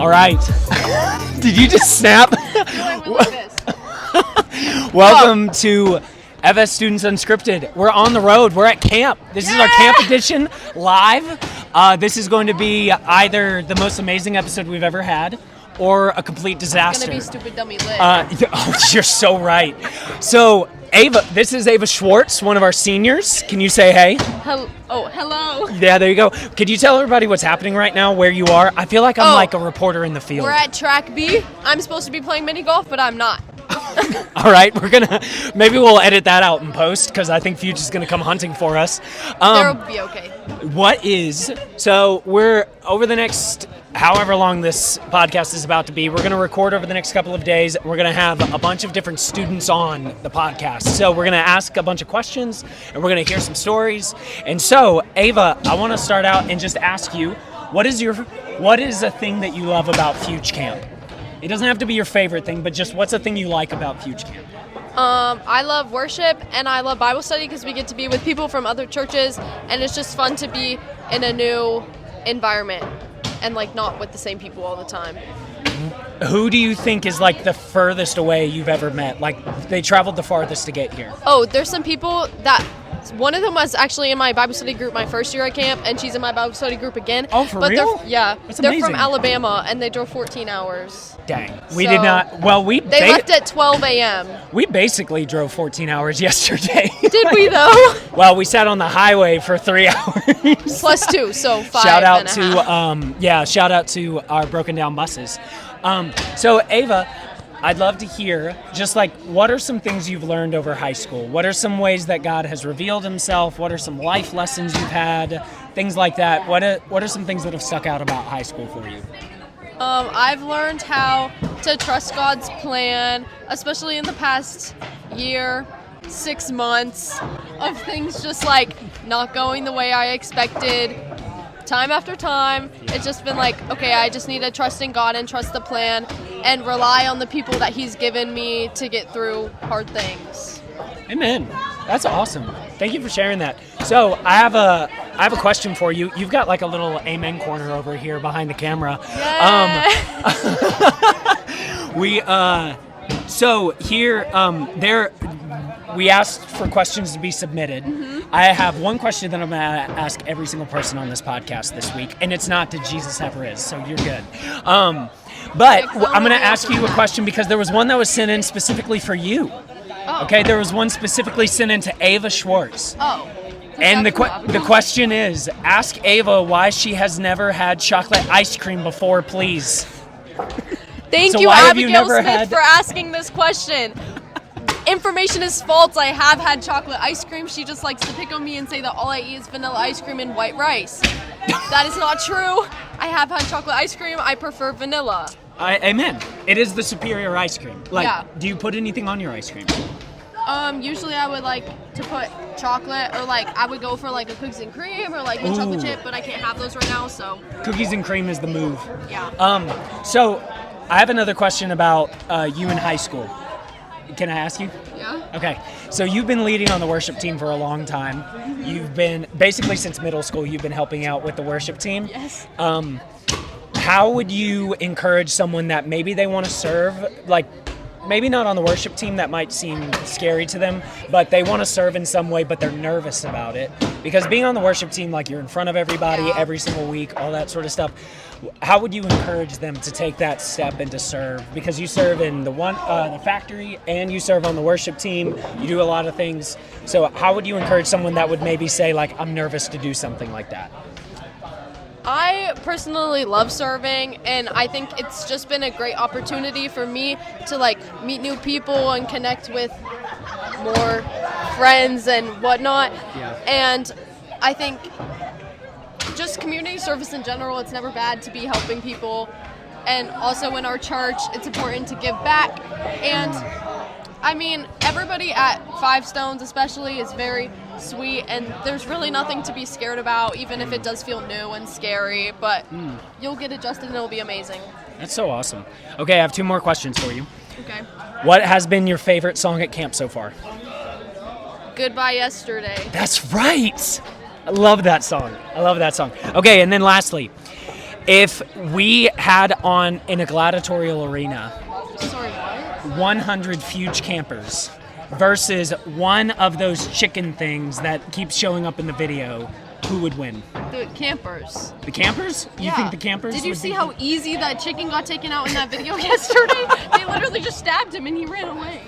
All right. Did you just snap? No, I went like this. Welcome to FS Students Unscripted. We're on the road. We're at camp. This is our camp edition live. This is going to be either the most amazing episode we've ever had or a complete disaster. It's going to be stupid dummy lit. You're so right. So, Ava, this is Ava Schwartz, one of our seniors. Can you say hey? Hello. Yeah, there you go. Could you tell everybody what's happening right now, where you are? I feel like I'm like a reporter in the field. We're at track B. I'm supposed to be playing mini golf, but I'm not. All right, maybe we'll edit that out in post because I think Future's going to come hunting for us. They'll be okay. So we're over the next however long this podcast is about to be, we're going to record over the next couple of days. We're going to have a bunch of different students on the podcast. So we're going to ask a bunch of questions and we're going to hear some stories. And so, Ava, I want to start out and just ask you, what is a thing that you love about Future Camp? It doesn't have to be your favorite thing, but just what's a thing you like about Future Camp? I love worship and I love Bible study because we get to be with people from other churches and it's just fun to be in a new environment and like not with the same people all the time. Who do you think is like the furthest away you've ever met? Like they traveled the farthest to get here. Oh, there's some people that one of them was actually in my Bible study group my first year at camp, and she's in my Bible study group again. Oh, for real? They're amazing. from Alabama, and they drove 14 hours. Dang. We did not. Well, they left at 12 a.m. We basically drove 14 hours yesterday. Did we, though? Well, we sat on the highway for 3 hours. Plus 2, so 5 shout out and a to half. Shout out to our broken down buses. So, Ava, I'd love to hear just like what are some things you've learned over high school? What are some ways that God has revealed himself? What are some life lessons you've had? Things like that. What are some things that have stuck out about high school for you? I've learned how to trust God's plan, especially in the past year, 6 months of things just like not going the way I expected. Time after time, it's just been like, okay, I just need to trust in God and trust the plan and rely on the people that he's given me to get through hard things. Amen. That's awesome. Thank you for sharing that. So I have a question for you. You've got like a little amen corner over here behind the camera. We asked for questions to be submitted. Mm-hmm. I have one question that I'm going to ask every single person on this podcast this week, and it's not, did Jesus have Riz? So you're good. But I'm going to ask you a question because there was one that was sent in specifically for you. Oh. Okay, there was one specifically sent in to Ava Schwartz. Oh. And the question is, ask Ava why she has never had chocolate ice cream before, please. Thank you, Abigail Smith, for asking this question. Information is false. I have had chocolate ice cream. She just likes to pick on me and say that all I eat is vanilla ice cream and white rice. That is not true. I have had chocolate ice cream. I prefer vanilla. Amen. It is the superior ice cream. Do you put anything on your ice cream? Usually I would like to put chocolate, or like I would go for like a cookies and cream or like mint chocolate chip, but I can't have those right now, so. Cookies and cream is the move. Yeah. So I have another question about you in high school. Can I ask you? Yeah. Okay. So you've been leading on the worship team for a long time. You've been, basically since middle school, you've been helping out with the worship team. Yes. How would you encourage someone that maybe they want to serve, like maybe not on the worship team, that might seem scary to them, but they want to serve in some way, but they're nervous about it? Because being on the worship team, like you're in front of everybody every single week, all that sort of stuff. How would you encourage them to take that step and to serve? Because you serve in the factory and you serve on the worship team. You do a lot of things. So how would you encourage someone that would maybe say, like, I'm nervous to do something like that? I personally love serving, and I think it's just been a great opportunity for me to like meet new people and connect with more friends and whatnot. Yeah. And I think just community service in general, it's never bad to be helping people. And also in our church, it's important to give back. And I mean, everybody at Five Stones especially is very sweet, and there's really nothing to be scared about, even if it does feel new and scary, but you'll get adjusted and it'll be amazing. That's so awesome. Okay, I have 2 more questions for you. Okay. What has been your favorite song at camp so far? Goodbye Yesterday. That's right. I love that song. Okay, and then lastly, If we had on in a gladiatorial arena Sorry, what? 100 Fuge campers versus one of those chicken things that keeps showing up in the video, who would win? The campers. The campers? You Yeah. think the campers? Did you would see be- how easy that chicken got taken out in that video yesterday? They literally just stabbed him and he ran away.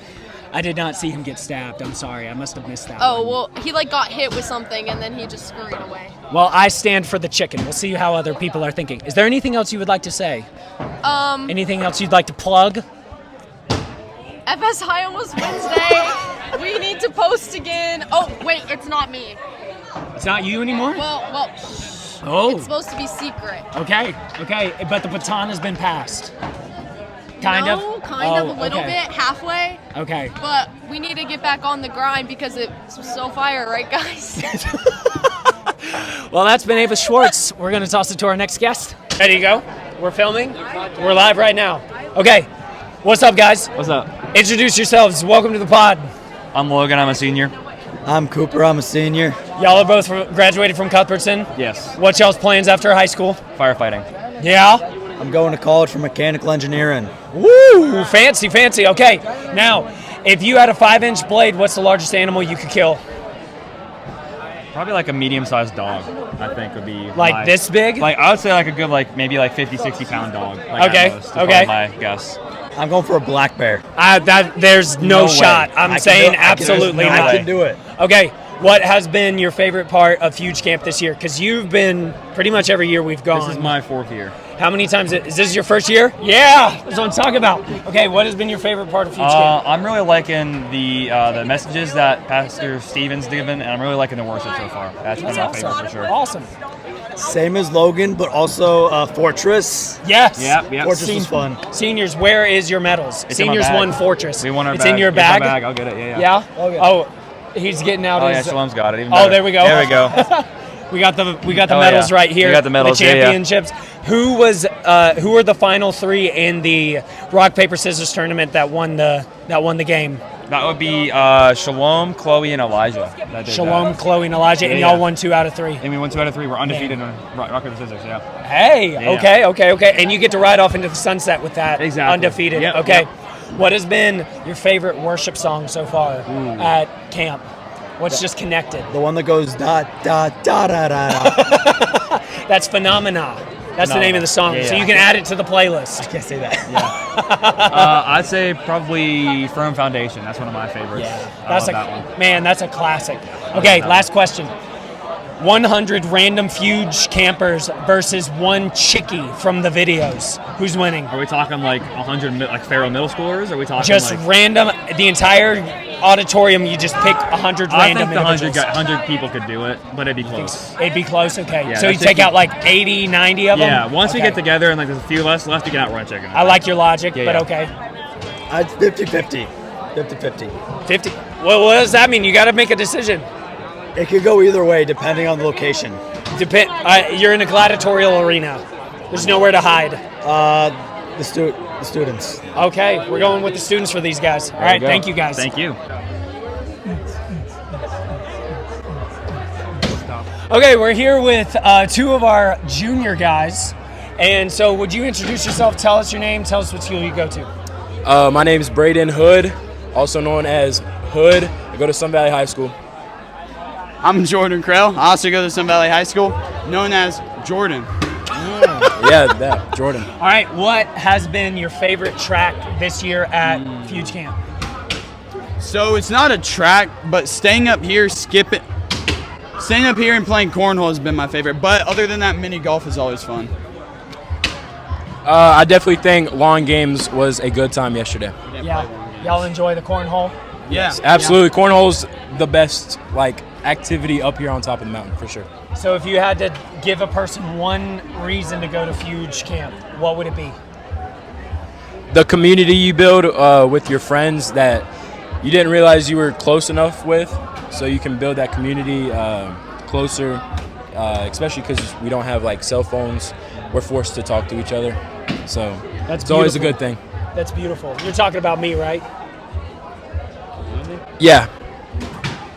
I did not see him get stabbed. I'm sorry. I must have missed that. Oh, one. well, he like got hit with something and then he just scurried away. Well, I stand for the chicken. We'll see how other people are thinking. Is there anything else you would like to say? Anything else you'd like to plug? FS High almost Wednesday. We need to post again. Oh, wait, it's not me. It's not you anymore? Well, Oh. it's supposed to be secret. Okay. But the baton has been passed. Kind of? No, kind of, a little okay. bit, halfway. Okay. But we need to get back on the grind because it's so fire, right, guys? Well, that's been Ava Schwartz. We're going to toss it to our next guest. Ready to go? We're filming? We're live right now. Okay. What's up, guys? What's up? Introduce yourselves. Welcome to the pod. I'm Logan. I'm a senior. I'm Cooper. I'm a senior. Y'all are both graduated from Cuthbertson. Yes. What's y'all's plans after high school? Firefighting. Yeah? I'm going to college for mechanical engineering. Woo! Fancy. Okay. Now, if you had a 5-inch blade, what's the largest animal you could kill? Probably like a medium-sized dog, I think would be Like this big? Like I would say like a good maybe 50, 60 pound dog. Like Okay, at most, is okay. probably my guess. I'm going for a black bear. There's no No way. shot. I'm I can saying do it. I can- absolutely no not. I can do it. Okay, what has been your favorite part of Fuge Camp this year? Because you've been pretty much every year we've gone. This is my 4th year. How many times? Is this your first year? Yeah, that's what I'm talking about. Okay, what has been your favorite part of Fuge Camp? I'm really liking the messages that Pastor Steven's given, and I'm really liking the worship so far. That's been my favorite for sure. Awesome. Same as Logan, but also Fortress. Yes. Yep. Fortress was fun. Seniors, where is your medals? It's in my Seniors bag. won Fortress. We won our It's bag. in your Here's my bag? I'll get it. Yeah. Yeah? Okay. Oh, he's getting out Oh yeah, his... Shalom's got it. Even Oh, better. there we go. There we go. We got the Oh, medals yeah. right here. We got the medals, The yeah, yeah. championships. Who were the final 3 in the rock paper scissors tournament that won the game? That would be Shalom, Chloe, and Elijah. that did Shalom, that. Chloe, and Elijah, and Yeah, y'all yeah. won 2 out of 3. And we won 2 out of 3. We're undefeated in rock paper scissors. Yeah. Hey, Yeah. okay. And you get to ride off into the sunset with that. Exactly. Undefeated. Yep, Okay. yep. What has been your favorite worship song so far at camp? What's just connected? The one that goes da da da da da. That's Phenomena. That's the name of the song. Yeah, So yeah. you can add it to the playlist. Can't say that. I'd say probably Firm Foundation. That's one of my favorites. I That's love that one. Man, that's a classic. Okay, that last question. 100 random Fuge campers versus one chickie from the videos. Who's winning? Are we talking like 100 like Faro middle schoolers? Or are we talking Just like? random, the entire auditorium, you just pick 100 I random think the individuals. 100 people could do it, but it'd be close. It'd be close, okay. Yeah, So you that's take it. out like 80, 90 of them? Yeah, once we Okay. get together and like there's a few less left, you can outrun chicken. I like your logic, Yeah, but yeah. okay. It's 50-50. 50-50. 50. Well, what does that mean? You got to make a decision. It could go either way depending on the location. You're in a gladiatorial arena. There's nowhere to hide. The students. Okay, we're going with the students for these guys. All right, go. thank you guys. Thank you. Okay, we're here with 2 of our junior guys. And so would you introduce yourself, tell us your name, tell us what school you go to? My name is Braden Hood, also known as Hood. I go to Sun Valley High School. I'm Jordan Krell. I also go to Sun Valley High School, known as Jordan. Yeah, that, Jordan. All right, what has been your favorite track this year at Fuge Camp? So it's not a track, but staying up here and playing cornhole has been my favorite. But other than that, mini golf is always fun. I definitely think lawn games was a good time yesterday. Yeah, y'all enjoy the cornhole? Yeah. Absolutely, cornhole's the best activity up here on top of the mountain for sure. So if you had to give a person one reason to go to Fuge Camp, what would it be? The community you build with your friends that you didn't realize you were close enough with, so you can build that community closer, especially because we don't have cell phones. We're forced to talk to each other, so it's always a good thing. That's beautiful. You're talking about me, right? Yeah.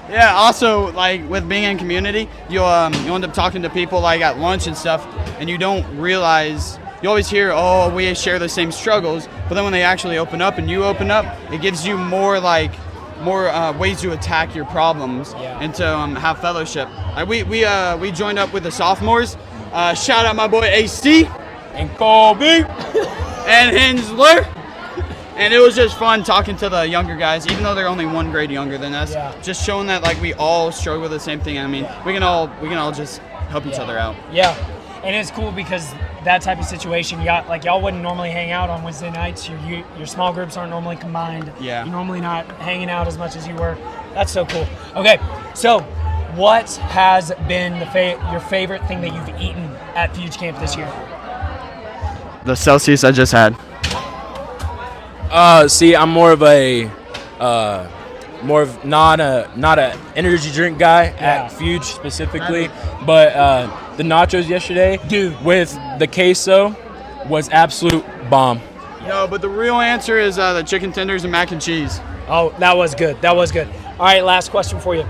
Yeah. Also, with being in community, you'll end up talking to people at lunch and stuff. and you don't realize. You always hear, oh, we share the same struggles, but then when they actually open up and you open up, it gives you more ways to attack your problems and to have fellowship. We joined up with the sophomores. Shout out my boy AC And Colby. and Hensler. And it was just fun talking to the younger guys, even though they're only 1 grade younger than us. Yeah. Just showing that like we all struggle with the same thing. I mean, we can all just help each other out. Yeah, and it's cool because that type of situation, y'all wouldn't normally hang out on Wednesday nights. Your small groups aren't normally combined. Yeah. You're normally not hanging out as much as you were. That's so cool. Okay, so what has been your favorite thing that you've eaten at Fuge Camp this year? The Celsius I just had. See, I'm more of not a energy drink guy at Fuge specifically, but the nachos yesterday, dude, with the queso was absolute bomb. No, but the real answer is the chicken tenders and mac and cheese. Oh, that was good. All right, last question for you.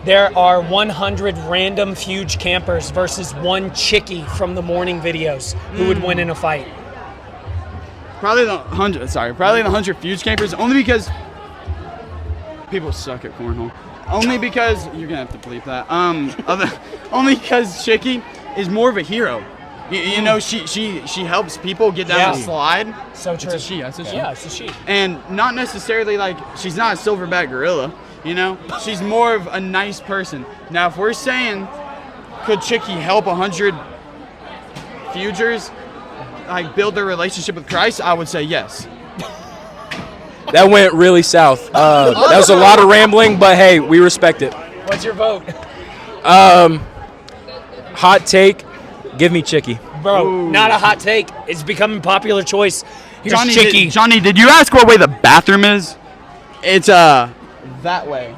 There are 100 random Fuge campers versus 1 chickie from the morning videos. Who would win in a fight? Probably the 100 Fuge campers, only because people suck at cornhole. Only because you're gonna have to bleep that. Only because Chicky is more of a hero. You know, she helps people get down the slide. So true. It's a she. I said she. Yeah, it's a she. And not necessarily like she's not a silverback gorilla. You know, she's more of a nice person. Now, if we're saying, could Chicky help 100 Fugers like build their relationship with Christ, I would say yes. That went really south. That was a lot of rambling, but hey, we respect it. What's your vote? Hot take, give me Chicky. Bro, Ooh. not a hot take. It's becoming popular choice. Here's Chicky. Johnny, did you ask what way the bathroom is? It's that way.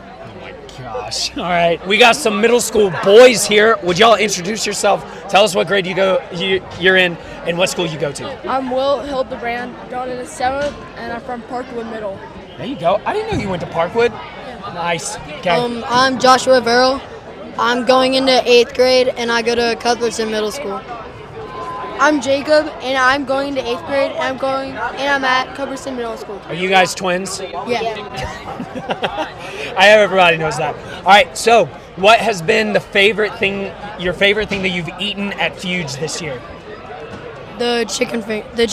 Gosh. All right. We got some middle school boys here. Would y'all introduce yourself? Tell us what grade you're in and what school you go to. I'm Will Hildebrand, going in the 7th, and I'm from Parkwood Middle. There you go. I didn't know you went to Parkwood. Nice. Okay. I'm Joshua Verrill. I'm going into 8th grade, and I go to Cuthbertson Middle School. I'm Jacob, and I'm going into 8th grade, and I'm at Cuthbertson Middle School. Are you guys twins? Yeah. Everybody knows that. All right. So, what has been your favorite thing that you've eaten at Fuge this year? The chicken tenders.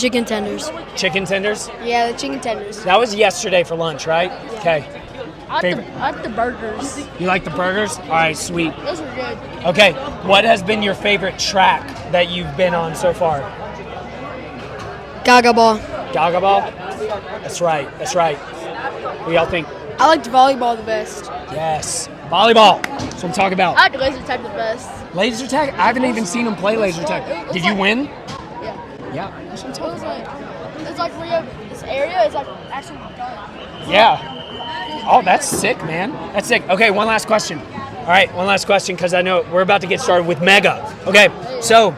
Chicken tenders? Yeah, the chicken tenders. That was yesterday for lunch, right? Okay. I like the burgers. You like the burgers? All right, sweet. Those were good. Okay, what has been your favorite track that you've been on so far? Gaga ball. Gaga ball? That's right. What do y'all think? I liked volleyball the best. Yes. Volleyball. That's what I'm talking about. I liked laser tag the best. Laser tag? I haven't even seen him play laser tag. Did you win? Yeah. Yeah. That's what I'm talking about. It's like where you have this area is like actually done. Yeah. Oh, that's sick, man. That's sick. Okay, one last question. All right, one last question because I know we're about to get started with Mega. Okay, so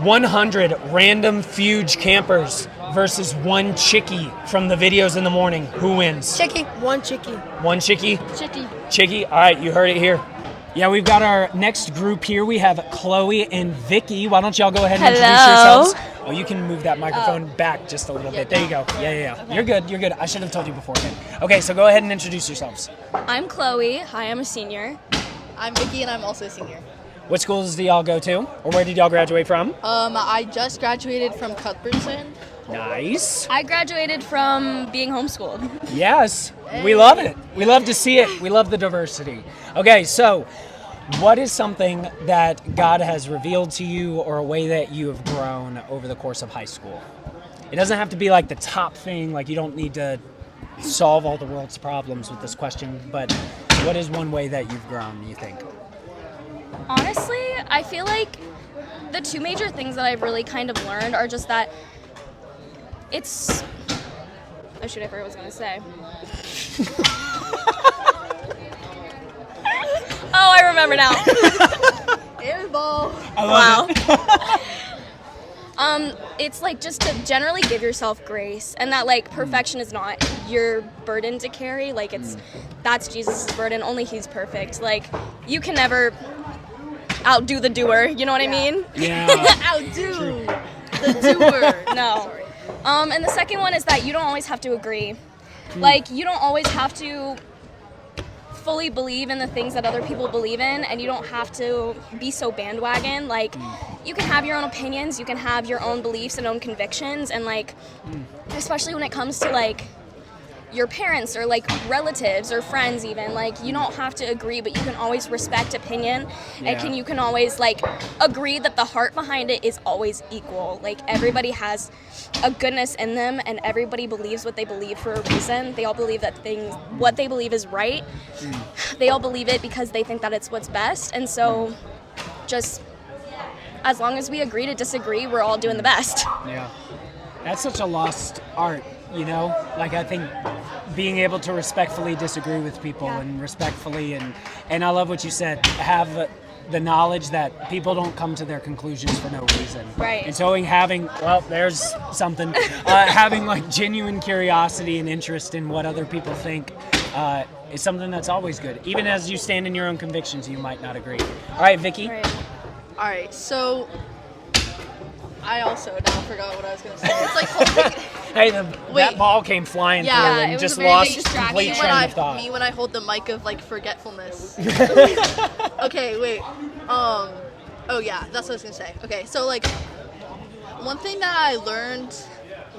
100 random Fuge campers versus 1 chickie from the videos in the morning. Who wins? Chicky. 1 chickie. 1 chickie? Chickie. Chickie? All right, you heard it here. Yeah, we've got our next group here. We have Chloe and Vicky. Why don't y'all go ahead and introduce yourselves? Oh, you can move that microphone back just a little bit. There you go. Yeah. You're good. I should have told you before. Okay, so go ahead and introduce yourselves. I'm Chloe. Hi, I'm a senior. I'm Vicky, and I'm also a senior. What schools do y'all go to? Or where did y'all graduate from? I just graduated from Cuthbertson. Nice. I graduated from being homeschooled. Yes, we love it. We love to see it. We love the diversity. Okay, so what is something that God has revealed to you or a way that you have grown over the course of high school? It doesn't have to be like the top thing, like you don't need to solve all the world's problems with this question, but what is one way that you've grown, you think? Honestly, I feel like the 2 major things that I've really kind of learned are just that it's... Oh shoot, I forgot what I was going to say. Oh, I remember now. Airball. I love it. It's like just to generally give yourself grace, and that like perfection is not your burden to carry. Like that's Jesus' burden. Only He's perfect. Like you can never outdo the doer. You know what I mean? Yeah. Outdo the doer. No. And the second one is that you don't always have to agree. Like, you don't always have to fully believe in the things that other people believe in, and you don't have to be so bandwagon. Like, you can have your own opinions, you can have your own beliefs and own convictions, and like, especially when it comes to like your parents or like relatives or friends even, like, you don't have to agree, but you can always respect opinion. And you can always like agree that the heart behind it is always equal. Like, everybody has a goodness in them, and everybody believes what they believe for a reason. They all believe that what they believe is right. They all believe it because they think that it's what's best. And so just as long as we agree to disagree, we're all doing the best. Yeah. That's such a lost art, you know? Like, I think being able to respectfully disagree with people and respectfully, and I love what you said, have the knowledge that people don't come to their conclusions for no reason. Right. And so there's something, having like genuine curiosity and interest in what other people think is something that's always good. Even as you stand in your own convictions, you might not agree. All right, Vicky. All right, so I also now forgot what I was going to say. It's like holding... Hey, that ball came flying through and it just was a very lost big complete train of thought. Me when I hold the mic of like forgetfulness. Okay, wait. Oh yeah, that's what I was gonna say. Okay, so like one thing that I learned,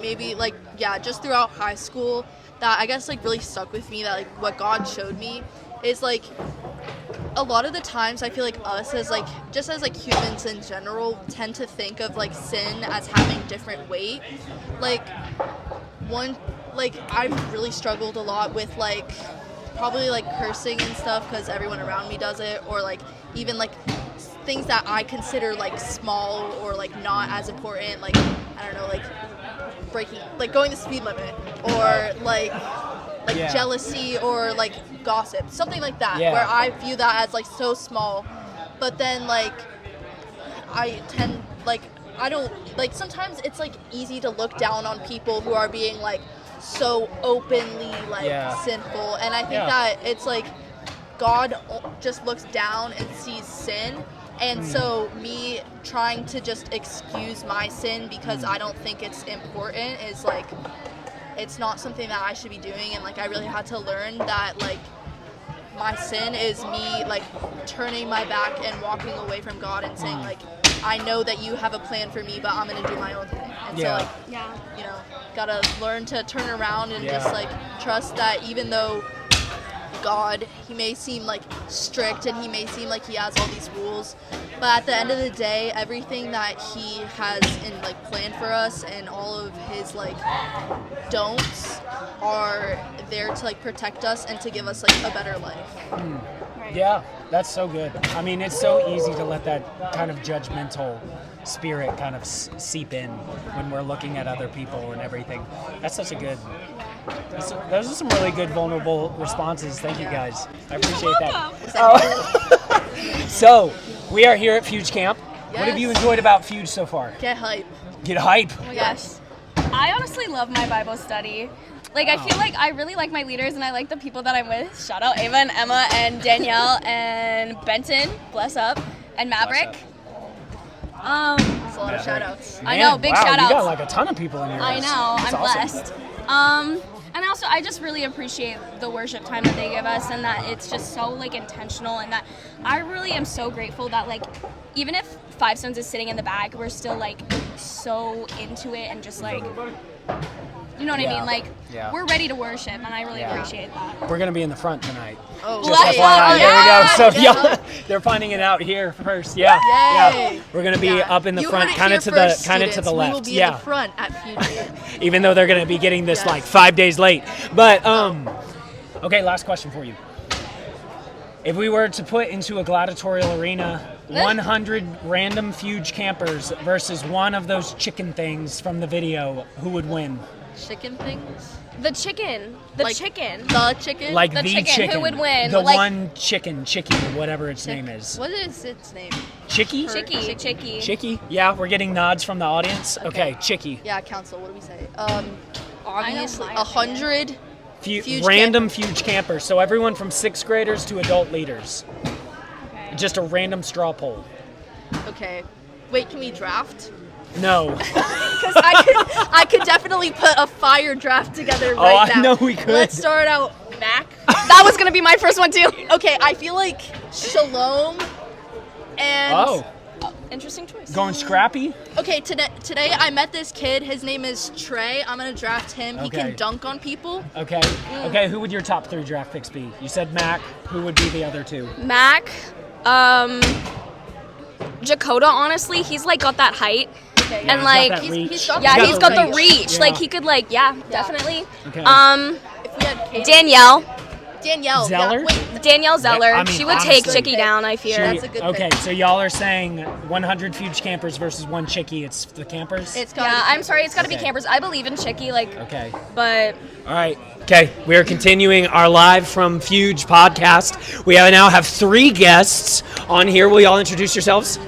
maybe like just throughout high school, that I guess like really stuck with me, that like what God showed me is like a lot of the times I feel like us as like just as like humans in general tend to think of like sin as having different weight. Like I've really struggled a lot with like probably like cursing and stuff because everyone around me does it, or like even like things that I consider like small or like not as important, like I don't know, like going the speed limit, or like jealousy, or like gossip, something like that, where I view that as like so small. But then like I tend like I don't like sometimes it's like easy to look down on people who are being like so openly like sinful, and I think that it's like God just looks down and sees sin. And so me trying to just excuse my sin because I don't think it's important is like, it's not something that I should be doing. And like, I really had to learn that like my sin is me like turning my back and walking away from God and saying like, I know that you have a plan for me, but I'm going to do my own thing. And so like, you know, gotta learn to turn around and just like trust that even though God, he may seem like strict and he may seem like he has all these rules, but at the end of the day, everything that he has in like planned for us and all of his like don'ts are there to like protect us and to give us like a better life. Yeah, that's so good. I mean, it's so easy to let that kind of judgmental spirit kind of seep in when we're looking at other people and everything. That's such a good... Those are some really good, vulnerable responses. Thank you, guys. I appreciate that. So, we are here at Fuge Camp. What have you enjoyed about Fuge so far? Get hype. Get hype. Oh my gosh. I honestly love my Bible study. Like, I feel like I really like my leaders and I like the people that I'm with. Shout out Ava and Emma and Danielle and Benton, bless up, and Maverick. That's a lot of shout outs. I know, big shout outs. You got like a ton of people in here. I know, I'm blessed. And also, I just really appreciate the worship time that they give us, and that it's just so like intentional, and that I really am so grateful that like even if Five Stones is sitting in the back, we're still like so into it and just like, you know what I mean? Like we're ready to worship, and I really appreciate that. We're gonna be in the front tonight. Oh, just FYI, there we go. So they're finding it out here first. Yeah. We're gonna be up in the front, kind of to the left. We will be in the front at Fuge. Even though they're gonna be getting this like 5 days late. But okay, last question for you. If we were to put into a gladiatorial arena 100 random Fuge campers versus one of those chicken things from the video, who would win? Chicken things? The chicken. The chicken. The chicken? Like the chicken. chicken. Who would win? The like, one chicken, Chicky, whatever its name is. What is its name? Chicky? Chicky. Chicky? Yeah, we're getting nods from the audience. Okay, Chicky. Yeah, council, what do we say? Obviously, 100 random Fuge campers. So everyone from 6th graders to adult leaders. Okay. Just a random straw poll. Okay. Wait, can we draft? No. Because I could definitely put a fire draft together right now. I know we could. Let's start out Mac. That was gonna be my first one too. Okay, I feel like Shalom and Oh, Interesting choice. going scrappy? okay, today I met this kid. His name is Trey. I'm gonna draft him. He Okay. can dunk on people. Okay. Okay, who would your top 3 draft picks be? You said Mac. Who would be the other 2? Mac, Jakota, honestly, he's like got that height. Okay, And He's like, got that reach. he's got yeah, the he's got the reach. reach. Yeah. Like he could like, yeah, definitely. Okay. If we had Kaden- Danielle Zeller? Yeah, wait, Danielle Zeller, I mean, she would take honestly. Chicky down, I fear. That's a good Okay, pick. so y'all are saying 100 Fuge Campers versus 1 Chickie. It's the campers? It's got. Yeah, I'm sorry, it's got to be Okay. campers. I believe in Chicky, like, Okay. but All right. Okay, we are continuing our live from Fuge podcast. We now have 3 guests on here. Will y'all introduce yourselves?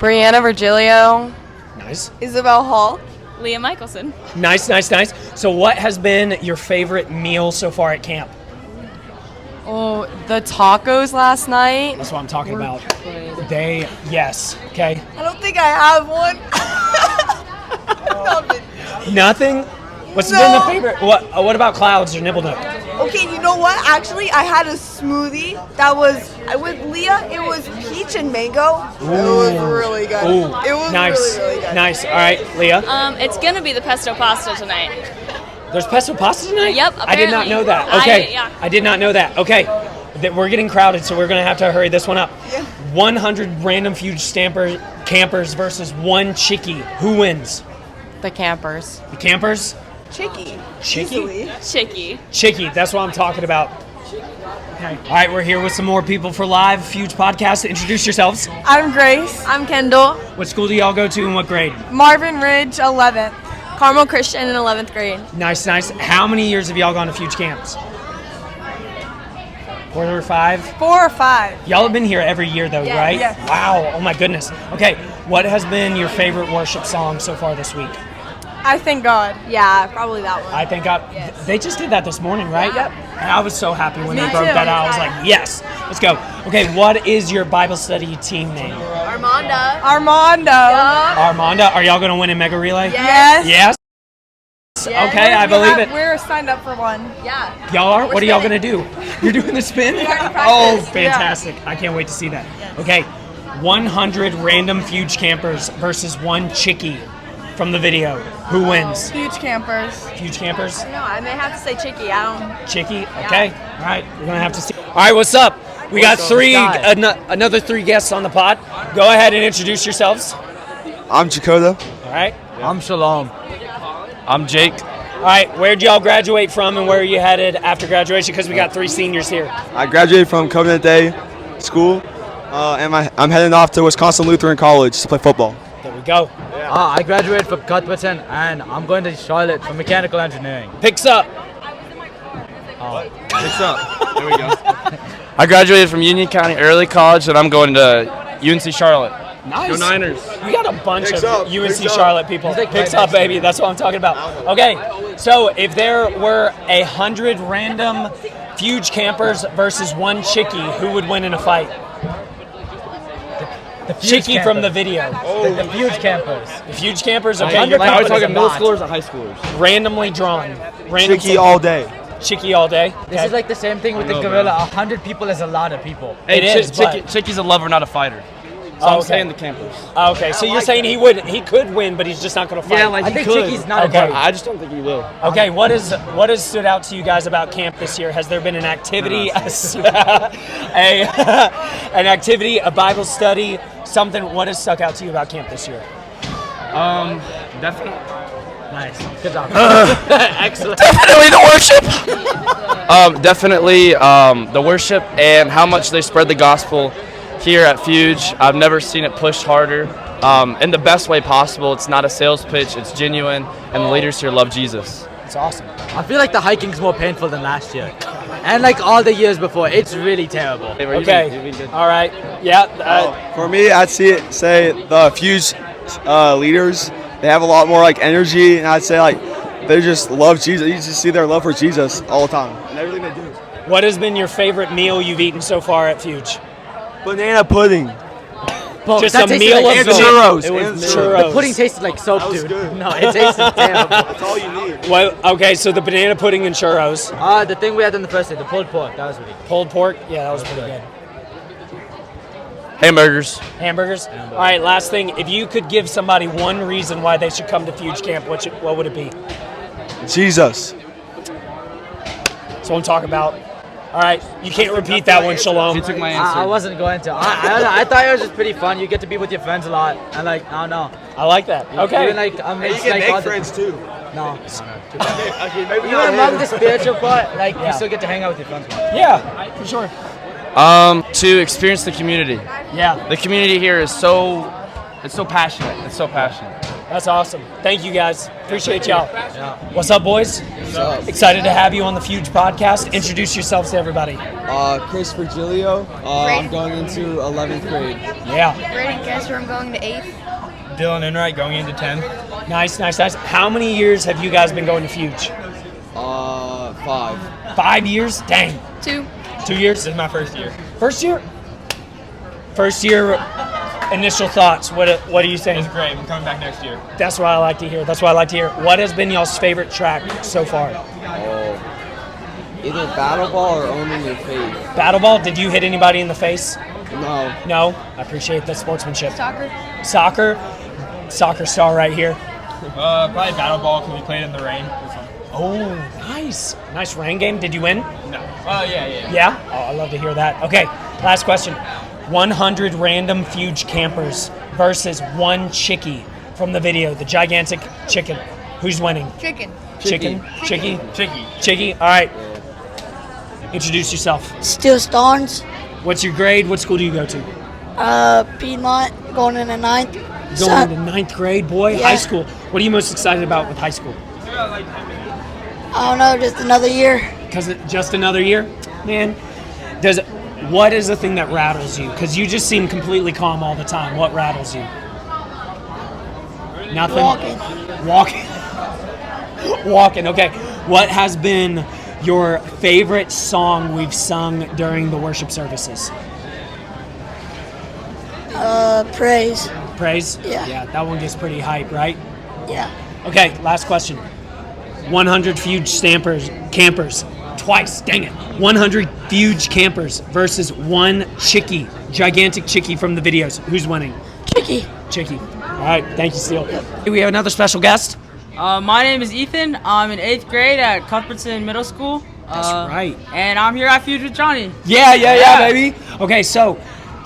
Brianna Virgilio, Nice. Isabel Hall. Leah Michelson. Nice. So what has been your favorite meal so far at camp? Oh, the tacos last night. That's what I'm talking were about. good. Yes. Okay. I don't think I have one. Nothing? What's been the favorite? What about clouds or nibble nut? Okay, you know what? Actually, I had a smoothie that was with Leah. It was peach and mango. It was really good. Ooh, It was nice. really good. Nice. All right, Leah. It's gonna be the pesto pasta tonight. There's pesto pasta tonight? Yep, I did not apparently. know that. I- Okay. yeah. I did not know that. Okay. We're getting crowded, so we're going to have to hurry this one up. Yeah. 100 random Fuge campers versus 1 Chickie. Who wins? The campers. The campers? Chicky. Chickie? Chicky. Chickie. That's what I'm talking about. Okay. All right, we're here with some more people for live Fuge podcast. Introduce yourselves. I'm Grace. I'm Kendall. What school do y'all go to and what grade? Marvin Ridge, 11th. Carmel Christian in 11th grade. Nice. How many years have y'all gone to Fuge camps? 4 or 5? 4 or 5. Y'all have been here every year, though, right? Yes. Wow. Oh, my goodness. Okay. What has been your favorite worship song so far this week? I thank God. Yeah, probably that one. I think they just did that this morning, right? Yep. And I was so happy when Me they broke too. that out. I was like, yes, let's go. Okay, what is your Bible study team name? Armanda. Armando. Armanda. Are y'all going to win in Mega Relay? Yes. Yes? Okay, I believe it. We're signed up for one. Yeah. Y'all are? We're What are y'all going spinning. to do? You're doing the spin? already Oh, practiced. fantastic. I can't wait to see that. Okay, 100 random Fuge campers versus 1 Chickie from the video. Who wins? Huge campers. Fuge campers? No, I may have to say Chicky. I don't. Chickie? Okay. All right, we're going to have to see. All right, what's up? We got another 3 guests on the pod. Go ahead and introduce yourselves. I'm Jakota. All right. I'm Shalom. I'm Jake. All right, where'd y'all graduate from and where are you headed after graduation? Because we got 3 seniors here. I graduated from Covenant Day School, and I'm heading off to Wisconsin Lutheran College to play football. There we go. I graduated from Cuthbertson, and I'm going to Charlotte for mechanical engineering. Picks up. What's up? There we go. I graduated from Union County Early College, and I'm going to UNC Charlotte. Nice. Go Niners. You got a bunch Picks of up, UNC picks up. Charlotte people. Picks up, baby. That's what I'm talking about. Okay, so if there were 100 random Fuge campers versus 1 Chickie, who would win in a fight? The Fuge Chickie from campers. the video. The Fuge campers. The Fuge campers, okay. Like, You're like, Are we confident. talking middle schoolers or high schoolers? Randomly drawn. Random Chickie all day. Chickie all day. This is like the same thing with the gorilla. 100 people is a lot of people. It is, but- Chickie's a lover, not a fighter. So Oh, I'm okay. saying the campers. Okay, so you're saying he could win, but he's just not going to fight. I think Chicky's not Okay. a fighter. I just don't think he will. Okay, what has stood out to you guys about camp this year? Has there been an activity, an activity, a Bible study, something? What has stuck out to you about camp this year? Definitely. Nice. Good job. Excellent. Definitely the worship. Definitely the worship and how much they spread the gospel here at Fuge. I've never seen it pushed harder. In the best way possible. It's not a sales pitch. It's genuine, and the leaders here love Jesus. It's awesome. I feel like the hiking's more painful than last year. And like all the years before, it's really terrible. Okay. All right. Yeah. For me, I'd say the Fuge leaders, they have a lot more like energy, and I'd say like they just love Jesus. You just see their love for Jesus all the time and everything they do. What has been your favorite meal you've eaten so far at Fuge? Banana pudding. Just that a tasted meal like of churros. It was And churros. The pudding tasted like soap, That was dude. good. No, it tasted terrible. That's all you need. Well, okay, so the banana pudding and churros. The thing we had on the first day, the pulled pork, that was really good. Pulled pork? Yeah, that was pretty good. Hamburgers. Hamburgers? All right, last thing. If you could give somebody one reason why they should come to Fuge Camp, what would it be? Jesus. That's what I'm talking about. All right, you can't repeat that one, Shalom. He took my answer. I wasn't going to. I don't know. I thought it was just pretty fun. You get to be with your friends a lot. And like, I don't know. I like that. Okay. Even like, I'm And you can make friends too. No. Okay, maybe Even not among him. the spiritual part, like, Yeah. you still get to hang out with your friends more. Yeah, for sure. To experience the community. Yeah, The community here is it's so passionate. It's so passionate. that's awesome. Thank you, guys. Appreciate y'all. What's up, boys? Excited to have you on the Fuge podcast. Introduce yourselves to everybody. Chris Virgilio. I'm going into 11th grade. Yeah. Braden Kessler, I'm going to 8th. Dylan Enright going into 10. Nice. How many years have you guys been going to Fuge? 5. 5 years? Dang. 2. 2 years? This is my first year. First year? First year, initial thoughts. What are you saying? It's great. I'm coming back next year. That's what I like to hear. What has been y'all's favorite track so far? Either battle ball or owning your faith. Battle ball? Did you hit anybody in the face? No. No? I appreciate the sportsmanship. Soccer. Soccer star right here. Probably battle ball because we played in the rain. Oh, nice. Nice rain game. Did you win? No. Oh, yeah. Yeah? Oh, I love to hear that. Okay, last question. 100 random Fuge campers versus one chickie from the video, the gigantic chicken. Who's winning? Chicken. Chicken? Chickie? Chicky. Chickie? All right. Introduce yourself. Still Starnes, What's your grade? What school do you go to? Piedmont, going into 9th. Going to 9th grade, boy. Yeah. High school. What are you most excited about with high school? I don't know, just another year. Because just another year? Man, what is the thing that rattles you? Because you just seem completely calm all the time. What rattles you? Nothing? Walking, okay. What has been your favorite song we've sung during the worship services? Praise. Praise? Yeah. Yeah, that one gets pretty hype, right? Yeah. Okay, last question. 100 Fuge campers. Twice, dang it. 100 Fuge campers versus one chickie, gigantic chickie from the videos. Who's winning? Chicky. Chickie. All right, thank you, Steele. We have another special guest. My name is Ethan. I'm in 8th grade at Cuthbertson Middle School. That's right. And I'm here at Fuge with Johnny. Yeah, baby. Okay, so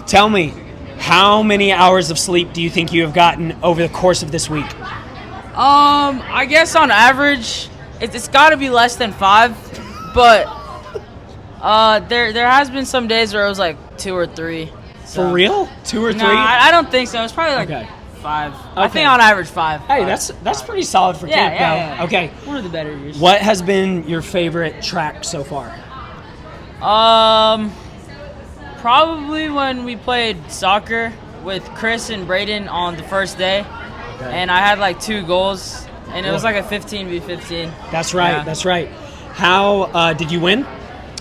tell me, how many hours of sleep do you think you have gotten over the course of this week? I guess on average, it's got to be less than 5, but there has been some days where it was like 2 or 3. So. For real? 2 or 3? No, I don't think so. It's probably like 5. I think on average 5. Hey, that's pretty solid for camp, though. Yeah. Okay. One of the better years. What has been your favorite track so far? Probably when we played soccer with Chris and Braden on the first day, and I had like 2 goals, and it was like a 15v15. That's right. Yeah. That's right. How did you win?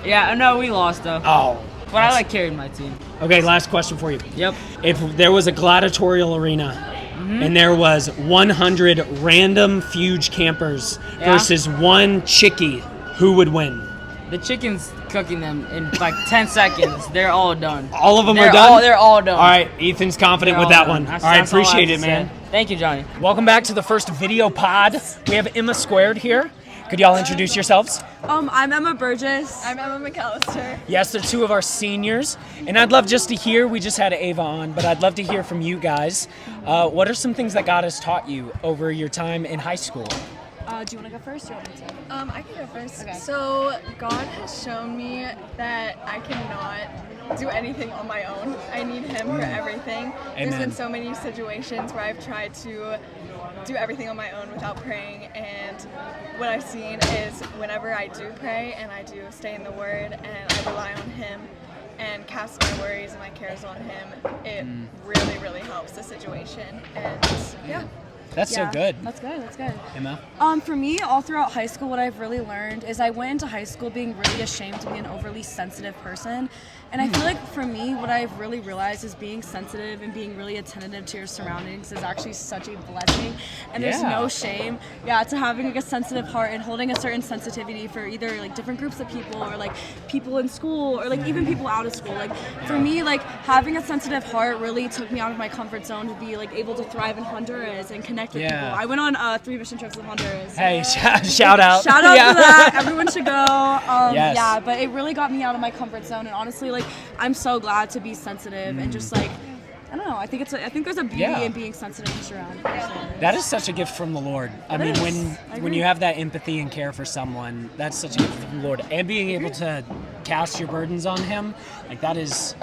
Yeah, no, we lost though. Oh. But I like carried my team. Okay, last question for you. Yep. If there was a gladiatorial arena and there was 100 random Fuge campers versus one chickie, who would win? The chicken's cooking them in like 10 seconds. They're all done. All of them are done? They're all done. All right, Ethan's confident with that one. All right, appreciate it, man. Thank you, Johnny. Welcome back to the first video pod. We have Emma Squared here. Could y'all introduce yourselves? I'm Emma Burgess. I'm Emma McAllister. Yes, they're 2 of our seniors. And I'd love just to hear, we just had Ava on, but I'd love to hear from you guys. What are some things that God has taught you over your time in high school? Do you want to go first or you want me to? I can go first. Okay. So God has shown me that I cannot do anything on my own. I need Him for everything. There's been so many situations where I've tried to do everything on my own without praying, and what I've seen is whenever I do pray and I do stay in the Word and I rely on Him and cast my worries and my cares on Him, it really, really helps the situation. And yeah. That's so good. That's good. That's good. Emma? For me, all throughout high school, what I've really learned is I went into high school being really ashamed to be an overly sensitive person. And I feel like for me, what I've really realized is being sensitive and being really attentive to your surroundings is actually such a blessing. And there's no shame, to having like a sensitive heart and holding a certain sensitivity for either like different groups of people or like people in school or like even people out of school. Like for me, like having a sensitive heart really took me out of my comfort zone to be like able to thrive in Honduras and connect with people. I went on 3 mission trips to Honduras. Hey, shout out. Shout out to that. Everyone should go. Yes. Yeah, but it really got me out of my comfort zone. And honestly, like I'm so glad to be sensitive and just like I don't know. I think there's a beauty in being sensitive to surroundings. That is such a gift from the Lord. I mean, when you have that empathy and care for someone, that's such a gift from the Lord. And being able to cast your burdens on Him, like that is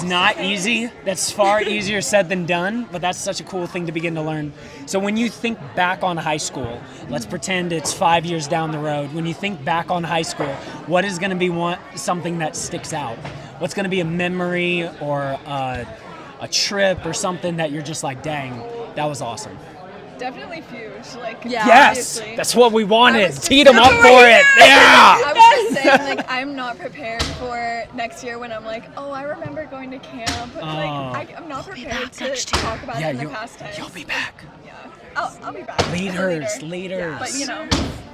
not easy. That's far easier said than done. But that's such a cool thing to begin to learn. So when you think back on high school, let's pretend it's 5 years down the road. When you think back on high school, what is going to be something that sticks out? What's going to be a memory or a trip or something that you're just like, dang, that was awesome? Definitely Fuge. Like, yes, that's what we wanted. Teed them up for it. Yeah. I was just saying, like, I'm not prepared for next year when I'm like, oh, I remember going to camp. Like, I'm not prepared to talk about it in the past tense. You'll be back. Yeah, I'll be back. Leaders. Yeah, but you know,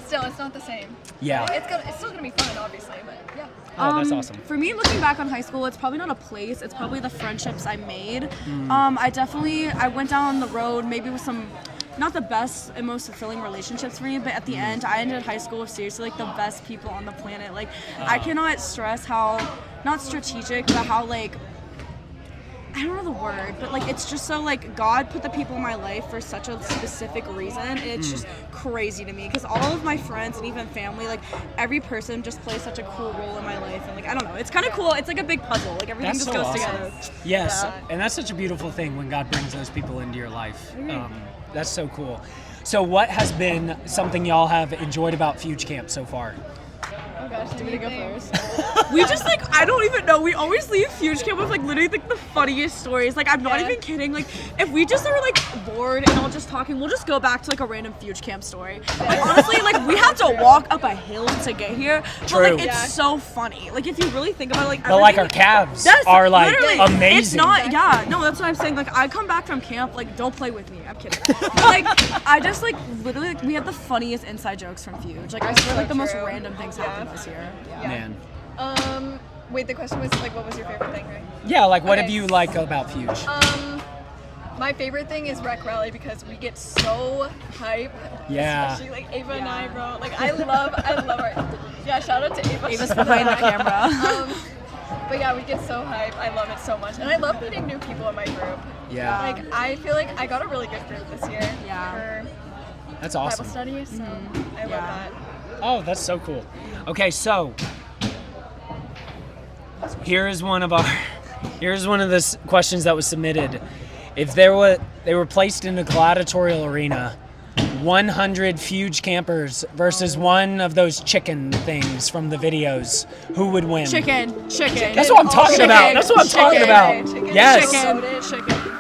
still, it's not the same. Yeah. It's still gonna be fun, obviously, but yeah. Oh, that's awesome. For me, looking back on high school, it's probably not a place. It's probably the friendships I made. I went down the road maybe with some, not the best and most fulfilling relationships for me, but at the end, I ended high school with seriously like the best people on the planet. Like, I cannot stress how, not strategic, but how like, I don't know the word, but like it's just so like God put the people in my life for such a specific reason, and it's just crazy to me because all of my friends and even family, like every person just plays such a cool role in my life, and like I don't know, it's kind of cool. It's like a big puzzle, like everything That's just so goes awesome. together. Yes, and that's such a beautiful thing when God brings those people into your life. That's so cool. So what has been something y'all have enjoyed about Fuge Camp so far? Oh gosh, do we go first? We just like, I don't even know. We always leave Fuge Camp with like literally like the funniest stories. Like I'm not even kidding. Like if we just are like bored and all just talking, we'll just go back to like a random Fuge Camp story. Like honestly, like we have to walk up a hill to get here. True. But like it's so funny. Like if you really think about it, like But like our calves are like amazing. It's not, no, that's what I'm saying. Like I come back from camp, like don't play with me. I'm kidding. But like I just like literally like, we have the funniest inside jokes from Fuge. Like I swear like the most random things happen this year. Man. Wait, the question was like, what was your favorite thing, right? Yeah, like what have you like about Fuge? My favorite thing is Rec Rally because we get so hype. Yeah. Especially like Ava and I, bro. Like I love our. Yeah, shout out to Ava. Ava's behind the camera. But yeah, we get so hype. I love it so much, and I love meeting new people in my group. Yeah. Like I feel like I got a really good group this year. Yeah. For That's awesome. Bible studies. So I love that. Oh, that's so cool. Okay, so here's one of the questions that was submitted. If they were placed in a gladiatorial arena, 100 Fuge campers versus one of those chicken things from the videos, who would win? Chicken. That's what I'm talking about. That's what I'm talking about. Yes. Chicken.